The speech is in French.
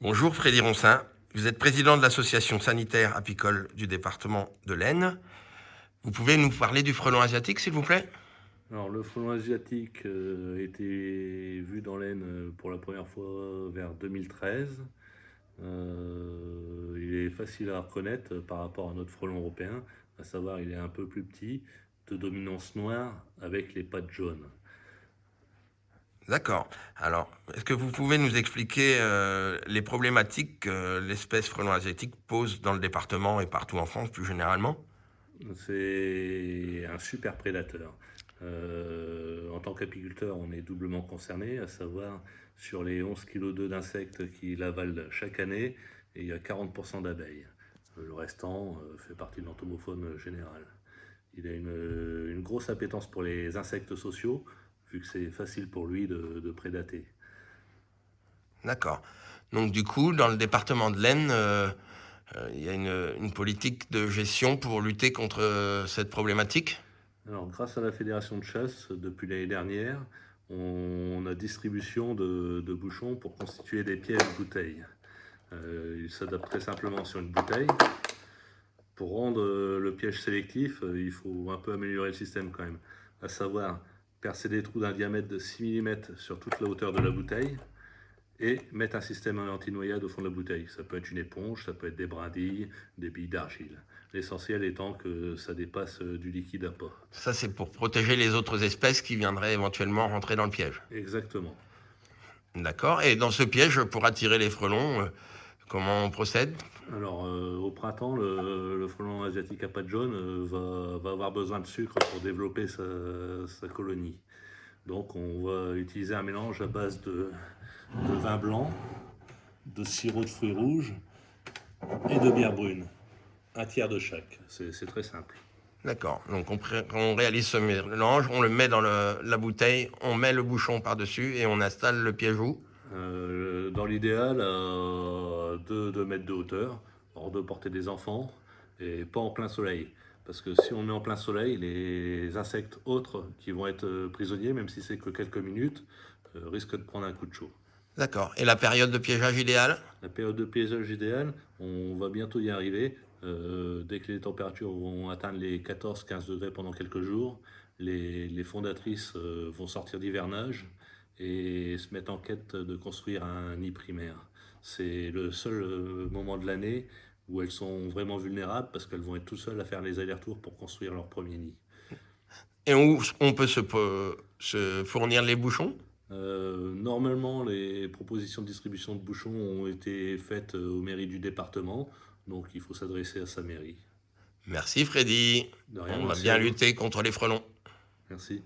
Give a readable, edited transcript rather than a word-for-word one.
Bonjour Freddy Roncin, vous êtes président de l'association sanitaire apicole du département de l'Aisne. Vous pouvez nous parler du frelon asiatique s'il vous plaît? Alors, le frelon asiatique a été vu dans l'Aisne pour la première fois vers 2013. Il est facile à reconnaître par rapport à notre frelon européen, à savoir il est un peu plus petit, de dominance noire avec les pattes jaunes. D'accord. Alors, est-ce que vous pouvez nous expliquer les problématiques que l'espèce frelon asiatique pose dans le département et partout en France plus généralement? C'est un super prédateur. En tant qu'apiculteur, on est doublement concerné, à savoir sur les 11 kg d'insectes qu'il avale chaque année, et il y a 40% d'abeilles. Le restant fait partie de l'entomofaune générale. Il a une grosse appétence pour les insectes sociaux, vu que c'est facile pour lui de prédater. D'accord. Donc du coup, dans le département de l'Aisne, il y a une politique de gestion pour lutter contre cette problématique? Alors, grâce à la fédération de chasse, depuis l'année dernière, on a distribution de bouchons pour constituer des pièges bouteilles. Il s'adapte très simplement sur une bouteille. Pour rendre le piège sélectif, il faut un peu améliorer le système quand même. À savoir, percer des trous d'un diamètre de 6 mm sur toute la hauteur de la bouteille et mettre un système anti-noyade au fond de la bouteille. Ça peut être une éponge, ça peut être des brindilles, des billes d'argile. L'essentiel étant que ça dépasse du liquide à pas. Ça, c'est pour protéger les autres espèces qui viendraient éventuellement rentrer dans le piège. Exactement. D'accord. Et dans ce piège, pour attirer les frelons, comment on procède? Alors, au printemps, le frelon asiatique à pattes jaunes va avoir besoin de sucre pour développer sa colonie. Donc, on va utiliser un mélange à base de vin blanc, de sirop de fruits rouges et de bière brune. Un tiers de chaque. C'est très simple. D'accord. Donc on réalise ce mélange, on le met dans la bouteille, on met le bouchon par-dessus et on installe le piège où? Dans l'idéal, à 2 mètres de hauteur, hors de portée des enfants, et pas en plein soleil. Parce que si on met en plein soleil, les insectes autres qui vont être prisonniers, même si c'est que quelques minutes, risquent de prendre un coup de chaud. D'accord. Et la période de piégeage idéale? La période de piégeage idéale, on va bientôt y arriver. Dès que les températures vont atteindre les 14-15 degrés pendant quelques jours, les fondatrices vont sortir d'hivernage et se mettre en quête de construire un nid primaire. C'est le seul moment de l'année où elles sont vraiment vulnérables parce qu'elles vont être tout seules à faire les allers-retours pour construire leur premier nid. Et où on peut se fournir les bouchons? Normalement, les propositions de distribution de bouchons ont été faites aux mairies du département, donc il faut s'adresser à sa mairie. Merci Freddy. De rien, On va merci à bien vous. lutter contre les frelons. Merci.